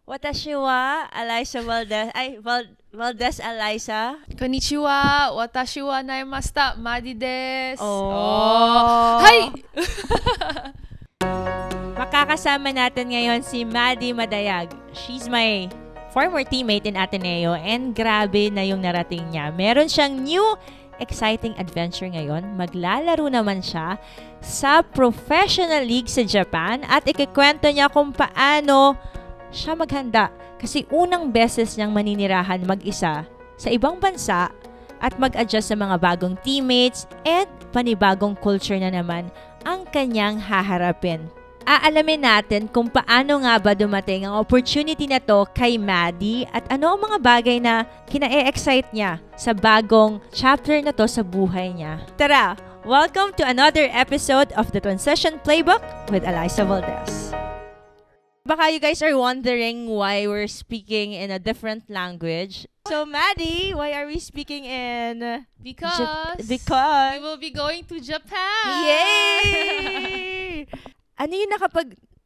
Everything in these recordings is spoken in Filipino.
Watashi wa Alyssa Valdez. Valdez Alyssa. Konnichiwa, watashi wa naimashita, Madi desu. Hi! Makakasama natin ngayon si Maddie Madayag. She's my former teammate in Ateneo and grabe na yung narating niya. Meron siyang new exciting adventure ngayon. Maglalaro naman siya sa professional league sa Japan at ikikwento niya kung paano siya maghanda. Kasi unang beses niyang maninirahan mag-isa sa ibang bansa at mag-adjust sa mga bagong teammates and panibagong culture na naman ang kanyang haharapin. Aalamin natin kung paano nga ba dumating ang opportunity na to kay Maddie at ano ang mga bagay na kina-excite niya sa bagong chapter na to sa buhay niya. Tara, welcome to another episode of the Transition Playbook with Alyssa Valdez. Baka you guys are wondering why we're speaking in a different language. So, Maddie, why are we speaking in... Because we will be going to Japan! Yay! Ano yung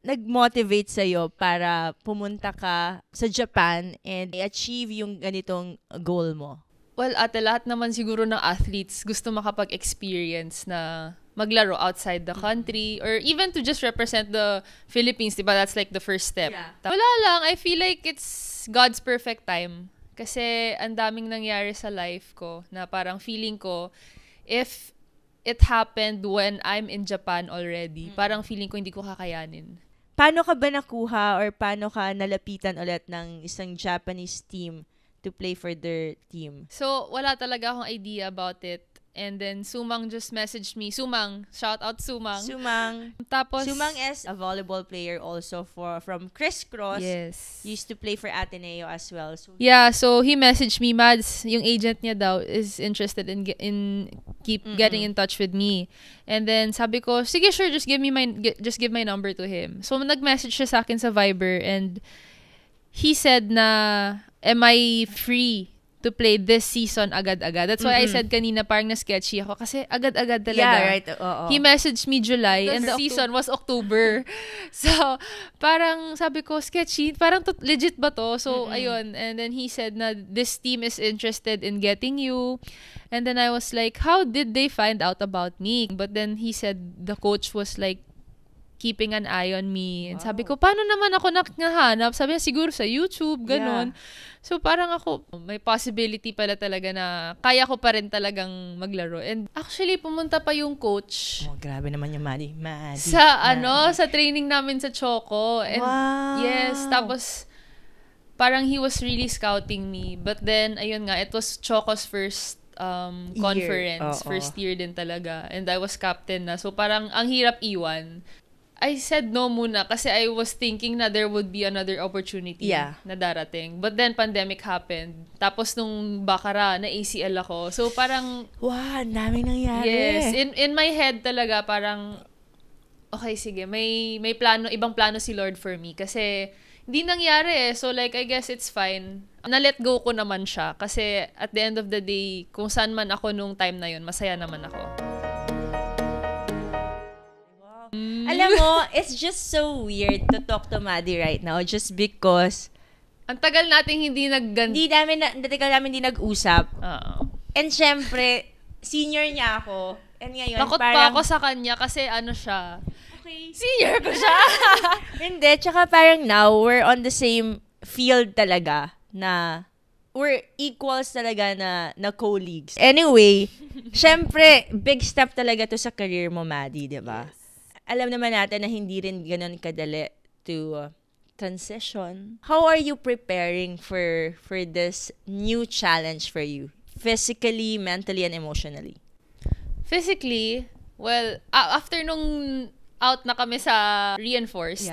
nag-motivate sa'yo para pumunta ka sa Japan and i-achieve yung ganitong goal mo? Well, ate, lahat naman siguro ng athletes gusto makapag-experience na maglaro outside the country or even to just represent the Philippines, diba? That's like the first step. Yeah. Wala lang. I feel like it's God's perfect time. Kasi ang daming nangyari sa life ko na parang feeling ko, if it happened when I'm in Japan already, parang feeling ko hindi ko kakayanin. Paano ka ba nakuha or paano ka nalapitan ulit ng isang Japanese team to play for their team? So, wala talaga akong idea about it. And then, Sumang just messaged me. Sumang. Shout out, Sumang. Tapos, Sumang is a volleyball player also from Criss Cross. Yes. Used to play for Ateneo as well. So, yeah, so he messaged me. Mads, yung agent niya daw is interested in getting in touch with me. And then, sabi ko, sige, sure, just give my number to him. So, nag-message siya sa akin sa Viber and he said na, am I free to play this season agad-agad? That's why I said kanina parang na-sketchy ako kasi agad-agad talaga. Yeah, right. He messaged me July and the season was October. So, parang sabi ko, sketchy? Parang legit ba to? So, ayun. And then he said na this team is interested in getting you. And then I was like, how did they find out about me? But then he said the coach was like, keeping an eye on me. And sabi ko, paano naman ako nakahanap? Sabi niya, siguro sa YouTube, ganun. Yeah. So, parang ako, may possibility pala talaga na kaya ko pa rin talagang maglaro. And actually, pumunta pa yung coach. Oh, grabe naman yung Maddie. Sa training namin sa Choco. And wow! Yes, tapos, parang he was really scouting me. But then, ayun nga, it was Choco's first conference. First year din talaga. And I was captain na. So, parang ang hirap iwan. I said no muna kasi I was thinking na there would be another opportunity na darating. But then, pandemic happened. Tapos nung Baccara, na ACL ako. So, parang... wow, daming nangyari. Yes. In my head talaga, parang... Okay, sige. May plano, ibang plano si Lord for me. Kasi, hindi nangyari eh. So, like, I guess it's fine. Na-let go ko naman siya. Kasi, at the end of the day, kung saan man ako nung time na yun, masaya naman ako. Alam mo, it's just so weird to talk to Maddie right now just because ang tagal nating hindi namin hindi nag-usap. And syempre, senior niya ako. And ngayon, takot pa ako sa kanya kasi ano siya. Okay. Senior ko siya. Hindi, tsaka parang now, we're on the same field talaga na we're equals talaga na co-leagues. Anyway, syempre, big step talaga to sa career mo, Maddie, di ba? Yes. Alam naman natin na hindi rin ganun kadali to transition. How are you preparing for this new challenge for you? Physically, mentally, and emotionally? Physically, well, after nung out na kami sa Reinforce,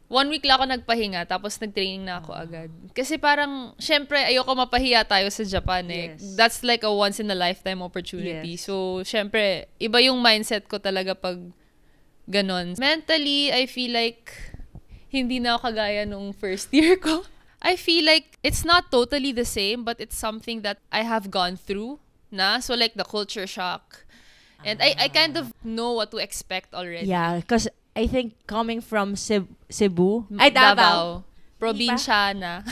1 week lang ako nagpahinga, tapos nag-training na ako agad. Kasi parang, syempre, ayoko mapahiya tayo sa Japan eh. Yes. That's like a once-in-a-lifetime opportunity. Yes. So, syempre, iba yung mindset ko talaga pag ganon. Mentally, I feel like hindi na ako kagaya nung first year ko. I feel like it's not totally the same, but it's something that I have gone through na. So like the culture shock. And I kind of know what to expect already. Yeah, because I think coming from Cebu, Davao. Probinsyana.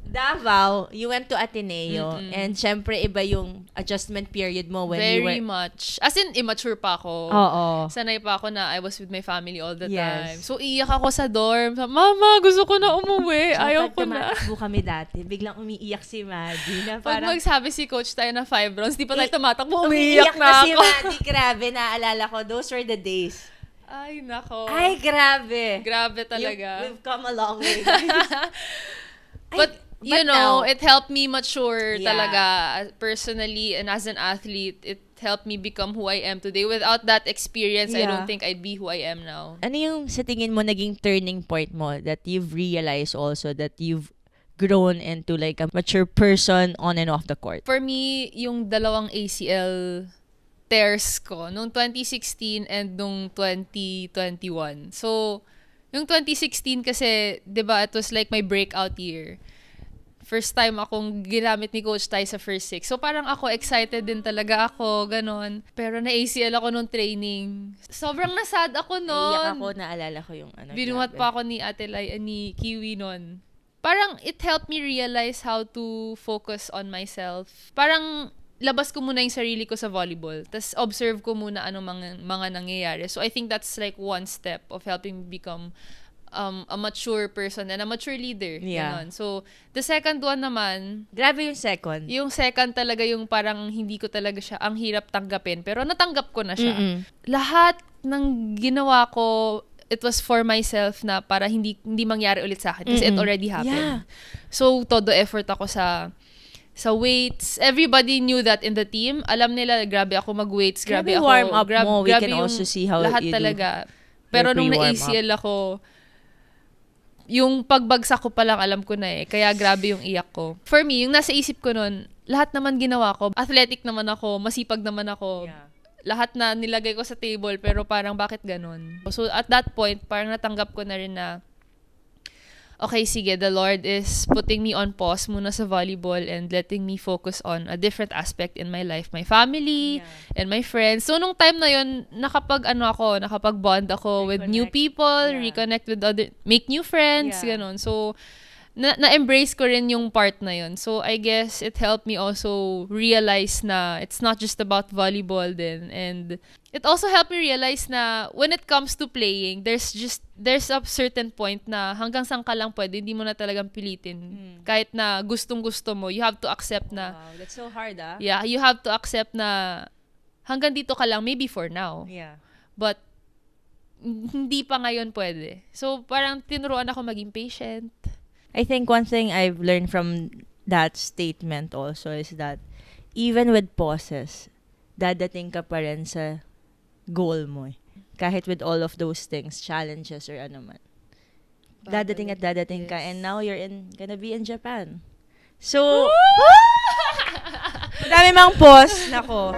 Davao, you went to Ateneo, and syempre iba yung adjustment period mo when you were... Very much. As in, immature pa ako. Oo. Sanay pa ako na I was with my family all the time. So, iyak ako sa dorm. Mama, gusto ko na umuwi. Ayaw ko na. Tumatakbo kami dati, biglang umiiyak si Maddie na parang... Pag magsabi si coach tayo na 5 rounds, di pa tayo tumatakbo, umiiyak na si ako. Maddie, grabe, naaalala ko. Those were the days. Ay, nako. Ay, grabe. Grabe talaga. We've come a long way. But you know, it helped me mature Yeah. talaga personally and as an athlete. It helped me become who I am today. Without that experience, I don't think I'd be who I am now. Ano yung sa tingin mo naging turning point mo that you've realized also that you've grown into like a mature person on and off the court? For me, yung dalawang ACL tears ko nung 2016 and nung 2021. So, yung 2016 kasi, 'di ba, it was like my breakout year. First time akong ginamit ni Coach Ty sa first 6. So, parang ako, excited din talaga ako, ganon. Pero na-ACL ako nung training. Sobrang nasad ako nun. Iyak ako, naalala ko yung ano. Binuhat pa ako ni Ate Lai, ni Kiwi nun. Parang, it helped me realize how to focus on myself. Parang, labas ko muna yung sarili ko sa volleyball. Tapos, observe ko muna anong mga nangyayari. So, I think that's like one step of helping me become a mature person and a mature leader. Yeah. Ganon. So, the second one naman, grabe yung second. yung second talaga yung parang hindi ko talaga siya, ang hirap tanggapin. Pero natanggap ko na siya. Lahat ng ginawa ko, it was for myself na para hindi mangyari ulit sa akin. Kasi it already happened. Yeah. So, todo effort ako sa weights. Everybody knew that in the team. Alam nila, grabe ako mag-weights. Grabe ako. warm up mo. We grabe can also see how lahat you talaga. Pero nung na-ACL ako, yung pagbagsak ko pa lang alam ko na eh. Kaya grabe yung iyak ko. For me, yung nasa isip ko nun, lahat naman ginawa ko. Athletic naman ako, masipag naman ako. Yeah. Lahat na nilagay ko sa table, pero parang bakit ganun? So at that point, parang natanggap ko na rin na, okay, sige, the Lord is putting me on pause muna sa volleyball and letting me focus on a different aspect in my life. My family and my friends. So, nung time na yun, nakapag-bond ako with new people, reconnect with make new friends, ganon. So, na-embrace ko rin yung part na yun. So, I guess it helped me also realize na it's not just about volleyball din. And it also helped me realize na when it comes to playing, there's a certain point na hanggang saan ka lang pwede, hindi mo na talagang pilitin. Kahit na gustong-gusto mo, you have to accept na... Wow, that's so hard, ah. Yeah, you have to accept na hanggang dito ka lang, maybe for now. Yeah. But, hindi pa ngayon pwede. So, parang tinuruan ako maging patient. I think one thing I've learned from that statement also is that even with pauses, dadating ka pa rin sa goal mo. Kahit with all of those things, challenges or ano man. Dadating at dadating ka, and now you're gonna be in Japan. So, madami mang pause. Nako.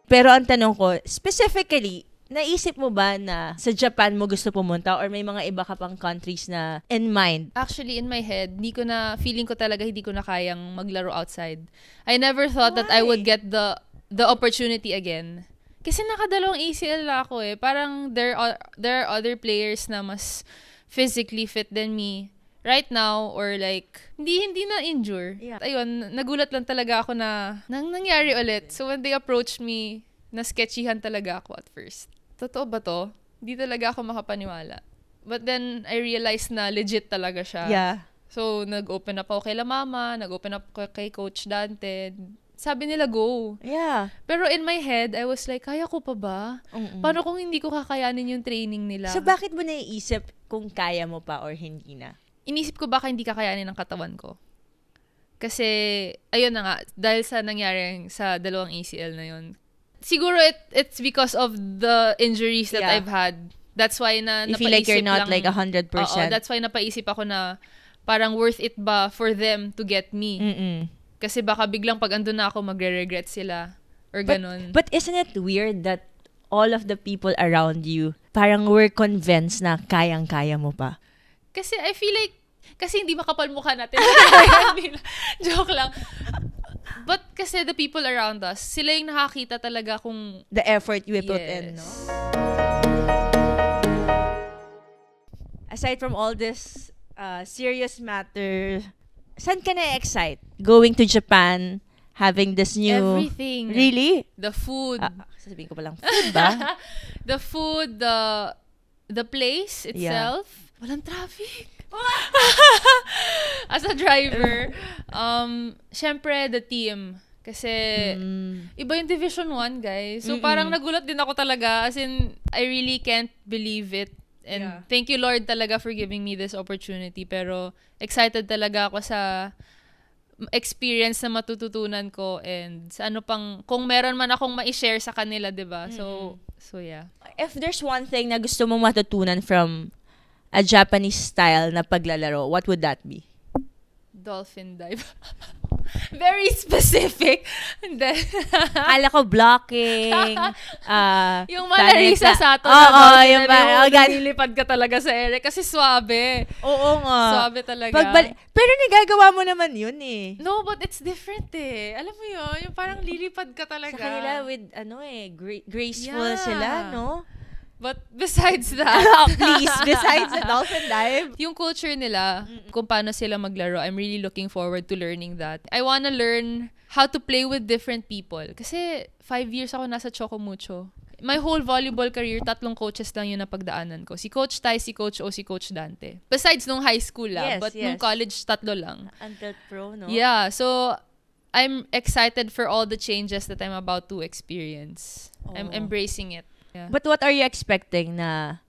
Pero ang tanong ko, specifically, naisip mo ba na sa Japan mo gusto pumunta or may mga iba ka pang countries na in mind? Actually, in my head, feeling ko talaga hindi ko na kayang maglaro outside. I never thought that I would get the opportunity again. Kasi nakadalawang ACL na ako eh. Parang there are other players na mas physically fit than me right now, or like hindi na injure. Yeah. Ayun, nagulat lang talaga ako na nangyari ulit. So when they approached me, na-sketchyhan talaga ako at first. Totoo ba to? Hindi talaga ako makapaniwala. But then, I realized na legit talaga siya. Yeah. So, nag-open up ako kay La Mama, nag-open up ako kay Coach Dante. Sabi nila, go. Yeah. Pero in my head, I was like, kaya ko pa ba? Paano kung hindi ko kakayanin yung training nila? So, bakit mo naiisip kung kaya mo pa or hindi na? Inisip ko baka hindi kakayanin ng katawan ko. Kasi, ayun na nga, dahil sa nangyari sa dalawang ACL na yun, siguro it's because of the injuries that I've had. That's why you feel like you're not like 100%. That's why napaisip ako na parang worth it ba for them to get me. Kasi baka biglang pag andun na ako, magre-regret sila. Or ganun. But isn't it weird that all of the people around you parang were convinced na kayang-kaya mo pa? Kasi I feel like, kasi hindi makapal mukha natin. Joke lang. But kasi the people around us, sila yung nakakita talaga kung... The effort you put in, no? aside from all this serious matter, saan ka na-excite? Going to Japan, having this new... Everything. Really? The food. Sasabihin ko pa lang, food ba? The food, the place itself. Walang traffic. As a driver, syempre the team. Kasi iba yung Division 1, guys. So parang nagulat din ako talaga. As in, I really can't believe it. And thank you, Lord, talaga for giving me this opportunity. Pero excited talaga ako sa experience na matututunan ko and sa ano pang, kung meron man akong ma-share sa kanila, diba? So yeah. If there's one thing na gusto mong matutunan from a Japanese style na paglalaro, what would that be? Dolphin dive. Very specific. Kala ko blocking, yung Manarisa Sato yung nilipad ka talaga sa ere kasi swabe. Oo nga. Swabe talaga. Pero nagagawa mo naman yun eh. No, but it's different eh. Alam mo yun, yung parang lilipad ka talaga. Sa kanila with, graceful sila, no? But besides that, besides the dolphin dive, yung culture nila, kung paano sila maglaro, I'm really looking forward to learning that. I wanna learn how to play with different people. Kasi 5 years ako nasa Chocomucho. My whole volleyball career, 3 coaches lang yung napagdaanan ko. Si Coach Tai, si Coach O, si Coach Dante. Besides nung high school but nung college, 3 lang. Until pro, no? Yeah, so I'm excited for all the changes that I'm about to experience. I'm embracing it. Yeah. But what are you expecting na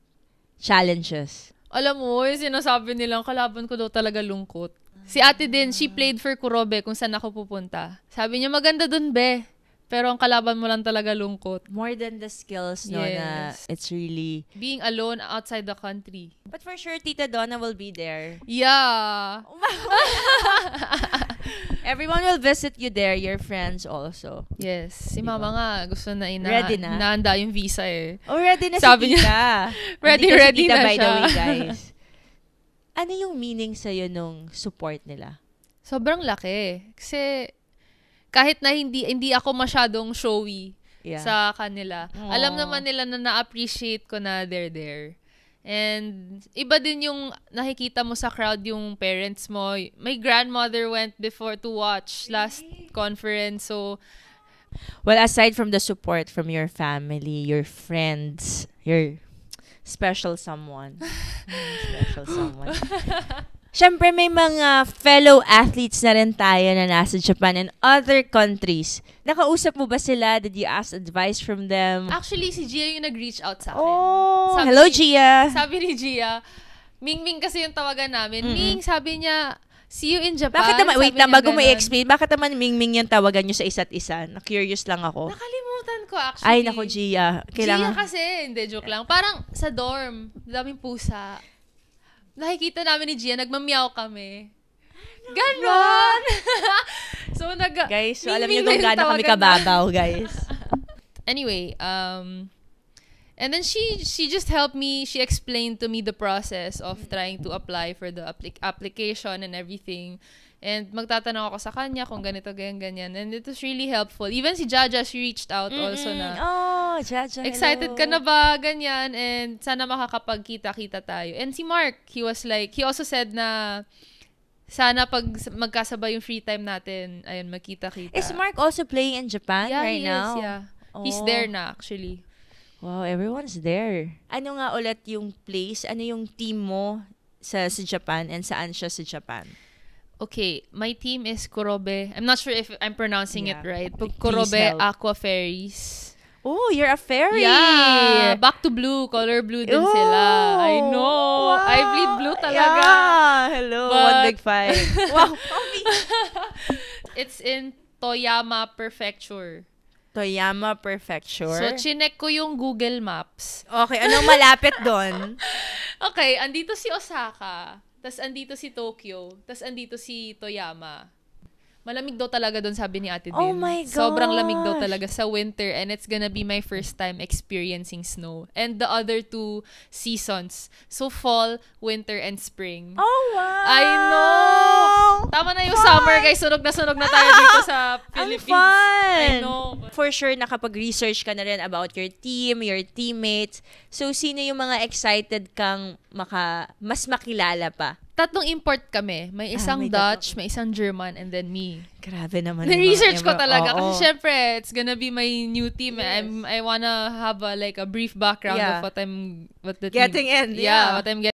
challenges? Alam mo, yung sinasabi nilang kalaban ko daw talaga lungkot. Si ate din, she played for Kurobe kung saan ako pupunta. Sabi niya, maganda dun, be. Pero ang kalaban mo lang talaga lungkot. More than the skills, no? Na it's really... being alone outside the country. But for sure, Tita Donna will be there. Yeah. Everyone will visit you there, your friends also. Yes. Si Mama nga, gusto na ready na? Inaanda yung visa eh. Oh, ready na Sabi si Tita. Niya, ready si Tita, na by siya. the way, guys. Ano yung meaning sa'yo nung support nila? Sobrang laki. Kasi kahit na hindi ako masyadong showy sa kanila. Aww. Alam naman nila na na-appreciate ko na they're there. And iba din yung nakikita mo sa crowd yung parents mo. My grandmother went before to watch last conference. So, well, aside from the support from your family, your friends, your special someone. Siyempre, may mga fellow athletes na rin tayo na nasa Japan and other countries. Nakausap mo ba sila? Did you ask advice from them? Actually, si Gia yung nag-reach out sa akin. Oh, hello, Gia. Sabi ni Gia, Ming kasi yung tawagan namin. Ming, sabi niya, see you in Japan. Bakit naman, wait na, bago mo i-explain, bakit naman Ming yung tawagan nyo sa isa't isa? Na-curious lang ako. Nakalimutan ko actually. Ay, nako, Gia. Gia kasi, hindi, joke lang. Parang sa dorm, daming pusa. Nakikita namin ni Gia, nagmamiyaw kami. Ganon! So, guys, so alam niyo kung gaano kami kababaw, guys. Anyway, and then she just helped me, she explained to me the process of trying to apply for the application and everything. And magtatanong ako sa kanya kung ganito, ganyan. And it was really helpful. Even si Jaja, she reached out also na. Oh, Jaja, excited ka na ba? Ganyan. And sana makakapagkita-kita tayo. And si Mark, he also said na sana pag magkasabay yung free time natin, ayun, magkita-kita. Is Mark also playing in Japan right now? Yeah, he's there na actually. Wow, everyone's there. Ano nga ulit yung place? Ano yung team mo sa Japan and saan siya sa Japan? Okay, my team is Kurobe. I'm not sure if I'm pronouncing it right. Kurobe Aqua Fairies. Oh, you're a fairy. Yeah. Back to blue. Color blue din sila. I know. Wow. I bleed blue talaga. Yeah. Hello. But, 1 big 5. Wow. It's in Toyama Prefecture. Toyama Prefecture? So, chinek ko yung Google Maps. Okay, anong malapit doon? Okay, andito si Osaka. Tas andito si Tokyo. Tas andito si Toyama. Malamig daw talaga doon, sabi ni Ate Din. Oh my gosh. Sobrang lamig daw talaga sa winter and it's gonna be my first time experiencing snow. And the other 2 seasons. So fall, winter, and spring. Oh, wow! I know! Tama na yung summer, guys. Sunog na tayo dito sa Philippines. Ang fun! I know. For sure, nakapag-research ka na rin about your team, your teammates. So, sino yung mga excited kang mas makilala pa? 3 import kami. May isang may Dutch, may isang German, and then me. Grabe naman. Na-research ko talaga. Kasi syempre, it's gonna be my new team. Yes. I wanna have a brief background of what the getting team, in. Yeah, what I'm getting.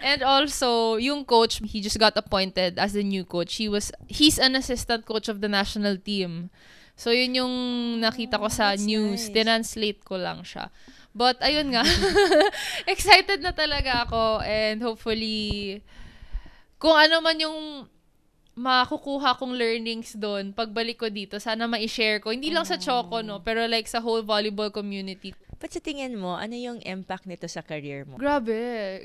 And also, yung coach, he just got appointed as the new coach. He's an assistant coach of the national team. So, yun yung nakita ko sa news. Nice. Tinanslate ko lang siya. But, ayun nga. Excited na talaga ako. And hopefully, kung ano man yung makukuha kong learnings doon, pagbalik ko dito, sana ma-share ko. Hindi lang sa Choco, no? Pero sa whole volleyball community. But sa tingin mo, ano yung impact nito sa career mo? Grabe.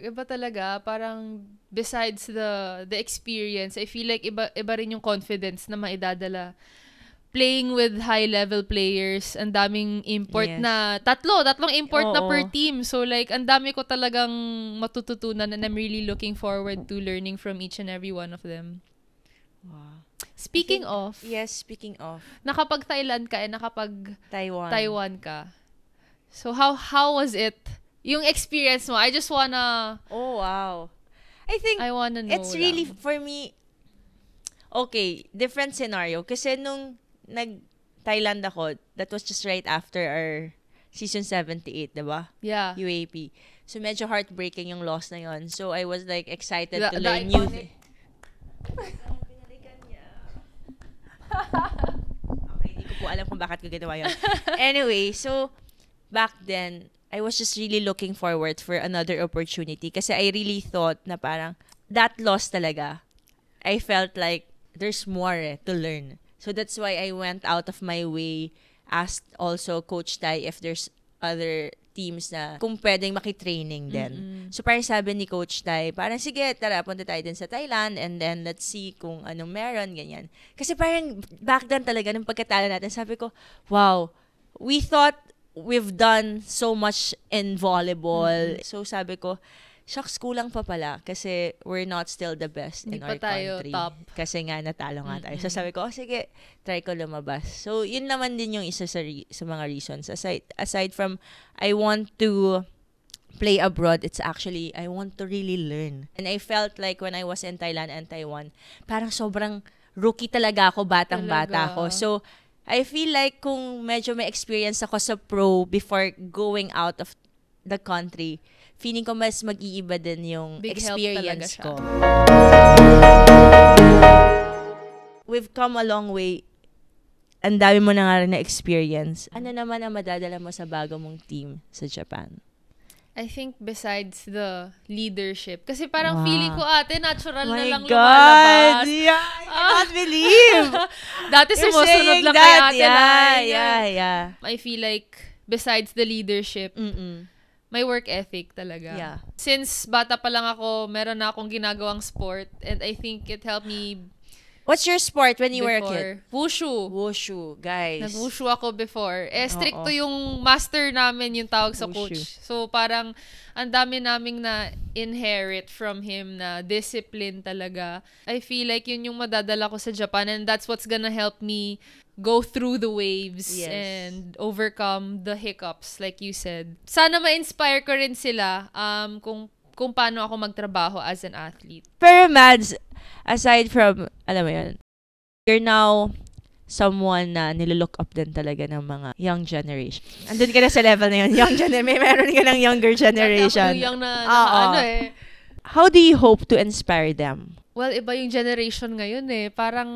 Iba talaga. Parang besides the experience, I feel like iba rin yung confidence na maidadala. Playing with high-level players, ang daming import na, tatlong import na per team. So ang dami ko talagang matututunan and I'm really looking forward to learning from each and every one of them. Wow. Speaking of, nakapag-Thailand ka and Taiwan ka. So how was it? Yung experience mo, I just wanna... Oh, wow. I wanna know it's really, for me, okay, different scenario. Kasi nung nag-Thailand ako, that was just right after our season 78, diba? Yeah. UAP. So, medyo heartbreaking yung loss na yun. So, I was excited to learn new things. Okay, hindi ko po alam kung bakit ko ginawa yun. Anyway, so, back then, I was just really looking forward for another opportunity kasi I really thought na parang, that loss talaga, I felt like there's more to learn. So that's why I went out of my way, asked also Coach Tai if there's other teams na kung pwedeng makitraining din. Mm-hmm. So parang sabi ni Coach Tai, parang sige, tara, punta tayo din sa Thailand and then let's see kung anong meron, ganyan. Kasi parang back then talaga, nung pagkatalo natin, sabi ko, wow, we thought we've done so much in volleyball. Mm-hmm. So sabi ko, shucks, kulang pa pala kasi we're not still the best in our country. Top. Kasi nga, natalo nga tayo. So sabi ko, sige, try ko lumabas. So, yun naman din yung isa sa mga reasons. Aside from, I want to play abroad, it's actually, I want to really learn. And I felt like when I was in Thailand and Taiwan, parang sobrang rookie talaga ako, batang-bata ako. So, I feel like kung medyo may experience ako sa pro before going out of the country, feeling ko mas mag-iiba din yung big experience ko. We've come a long way. Ang dami mo na nga rin na experience. Ano naman ang madadala mo sa bago mong team sa Japan? I think besides the leadership. Kasi parang feeling ko natural na lang God. Lumalabas. Yeah, I cannot believe. Dati sumusunod lang kay ate Yeah. I feel like besides the leadership, may work ethic talaga. Yeah. Since bata pa lang ako, meron na akong ginagawang sport and I think it helped me. What's your sport when you were a kid? Wushu. Wushu, guys. Nag-wushu ako before. Stricto yung master namin yung tawag sa coach. So parang ang dami naming na inherit from him na discipline talaga. I feel like yun yung madadala ko sa Japan and that's what's gonna help me go through the waves and overcome the hiccups like you said. Sana ma-inspire ko rin sila kung paano ako magtrabaho as an athlete. Pero Mads, aside from, alam mo yun, you're now someone na nililook up din talaga ng mga young generation. Andun ka na sa level na yun. Meron ka ng younger generation. Young na How do you hope to inspire them? Well, iba yung generation ngayon Parang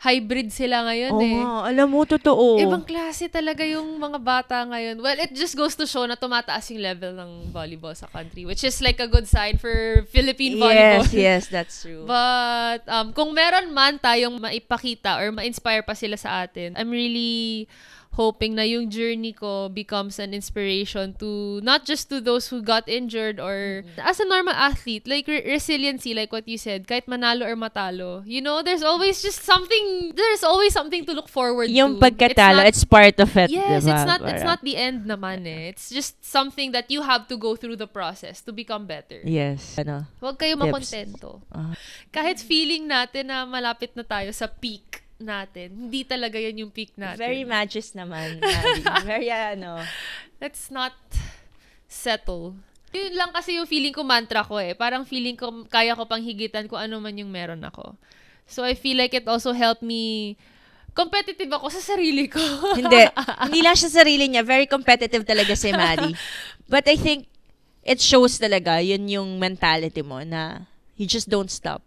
hybrid sila ngayon alam mo, totoo. Ibang klase talaga yung mga bata ngayon. Well, it just goes to show na tumataas yung level ng volleyball sa country, which is like a good sign for Philippine volleyball. Yes, that's true. But kung meron man tayong maipakita or ma-inspire pa sila sa atin, I'm really hoping na yung journey ko becomes an inspiration to not just to those who got injured or as a normal athlete, like resiliency, like what you said, kahit manalo or matalo. You know, there's always something to look forward yung to. pagkatalo, it's part of it. Yes, diba? it's not the end naman eh. It's just something that you have to go through the process to become better. Yes. Huwag kayo makontento. Kahit feeling natin na malapit na tayo sa peak natin, hindi talaga yan yung peak natin. Very matches naman, Maddie. Very Let's not settle. Yun lang kasi yung feeling ko mantra ko eh. Parang feeling ko kaya ko pang higitan kung ano man yung meron ako. So I feel like it also helped me competitive ako sa sarili ko. Hindi lang siya sarili niya. Very competitive talaga si Maddie. But I think it shows talaga yun yung mentality mo na you just don't stop.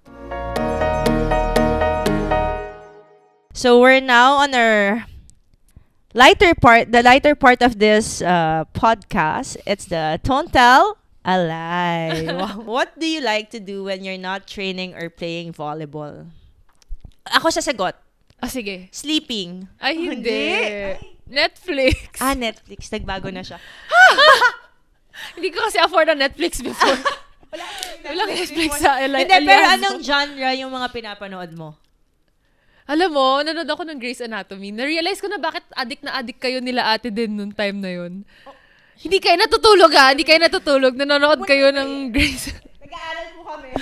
So we're now on our the lighter part of this podcast. It's the Don't Tell a Lie. What do you like to do when you're not training or playing volleyball? Ako sasagot. Sige. Sleeping. Ay, hindi. Netflix. Netflix. Nagbago na siya. Hindi ko kasi afford ang Netflix before. Wala Netflix sa Hindi, pero anong genre yung mga pinapanood mo? Alam mo, nanood ako ng Grey's Anatomy. Na-realize ko na bakit addict kayo nila ate din nung time na yun. Hindi kayo natutulog Hindi kayo natutulog. Nanonood kayo ng Grey's. Nag-aaral po kami.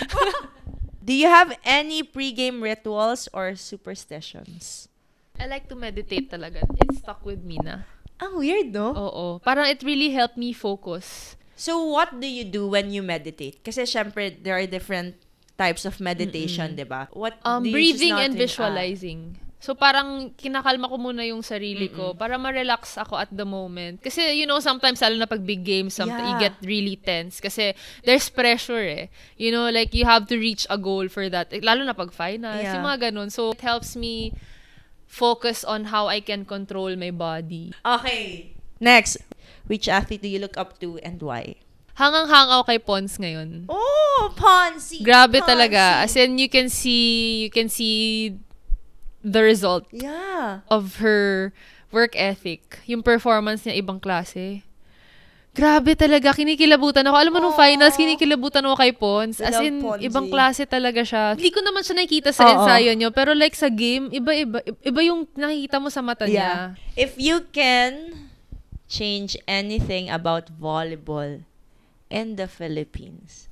Do you have any pre-game rituals or superstitions? I like to meditate talaga. It stuck with me na. Weird, no? Oo. Parang it really helped me focus. So, what do you do when you meditate? Kasi syempre, there are different types of meditation, diba? What do you breathing and visualizing. So, parang kinakalma ko muna yung sarili ko para ma-relax ako at the moment. Kasi, you know, sometimes, lalo na pag big games, you get really tense. Kasi, there's pressure eh. You know, like, you have to reach a goal for that. Lalo na pag finals, yung mga ganun. So, it helps me focus on how I can control my body. Okay. Next. Which athlete do you look up to and why? Hangang-hangaw kay Pons ngayon. Oh, Ponzi! Grabe talaga. As in, you can see the result of her work ethic. Yung performance niya, ibang klase. Grabe talaga. Kinikilabutan ako. Alam mo, nung finals, kinikilabutan ako kay Pons. As in, ibang klase talaga siya. Hindi ko naman siya nakikita sa ensayo niyo, pero like sa game, iba yung nakikita mo sa mata niya. If you can change anything about volleyball in the Philippines,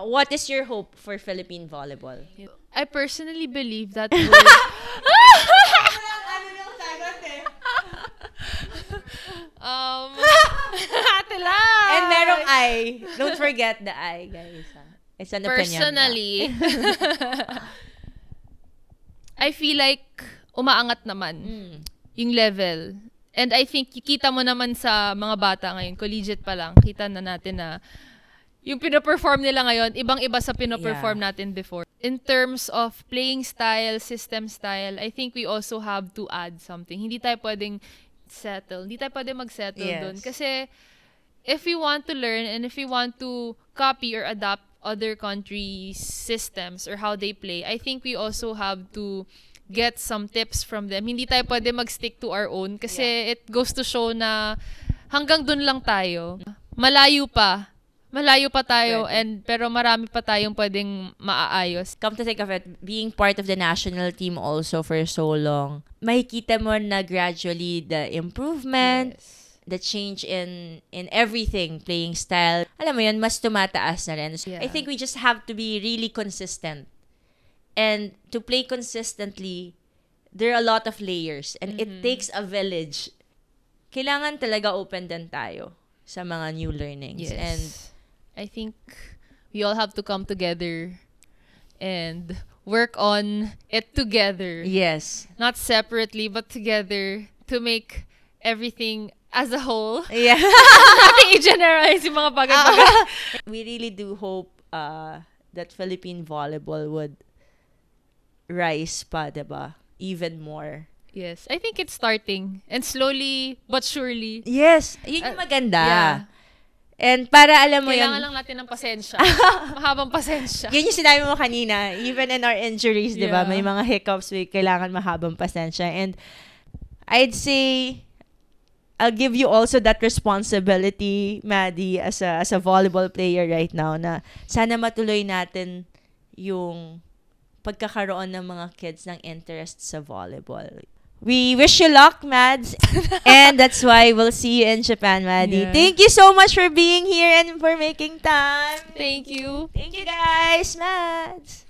what is your hope for Philippine volleyball? I personally believe that ate lang. And merong I. Don't forget the I, guys. It's an opinion. Personally, I feel like umaangat naman yung level. And I think, kita mo naman sa mga bata ngayon, collegiate pa lang, kita na natin na yung pinoperform nila ngayon, ibang-iba sa pinoperform natin before. In terms of playing style, system style, I think we also have to add something. Hindi tayo pwedeng settle. Hindi tayo pwedeng mag-settle dun. Kasi, if we want to learn and if we want to copy or adapt other countries' systems or how they play, I think we also have to get some tips from them. Hindi tayo pwede mag-stick to our own kasi it goes to show na hanggang dun lang tayo. Malayo pa tayo pero marami pa tayong pwedeng maaayos. Come to think of it, being part of the national team also for so long, makikita mo na gradually the improvement, the change in everything, playing style. Alam mo yun, mas tumataas na rin. So I think we just have to be really consistent. And to play consistently, there are a lot of layers. And it takes a village. Kailangan talaga open din tayo sa mga new learnings. Yes. And I think we all have to come together and work on it together. Yes. Not separately, but together to make everything as a whole. Yeah. Natin i-generalize yung mga bagay-bagay. We really do hope that Philippine volleyball would rise pa, diba? Even more. Yes. I think it's starting. And slowly but surely. Yes. Yun yung maganda. Yeah. And para alam mo kailangan lang natin ng pasensya. Mahabang pasensya. Yun yung sinabi mo kanina. Even in our injuries, di ba? May mga hiccups, kailangan mahabang pasensya. And I'd say, I'll give you also that responsibility, Maddie, as a volleyball player right now, na sana matuloy natin yung pagkakaroon ng mga kids ng interest sa volleyball. We wish you luck, Mads. And that's why we'll see you in Japan, Maddie. Yeah. Thank you so much for being here and for making time. Thank you. Thank you, guys. Mads.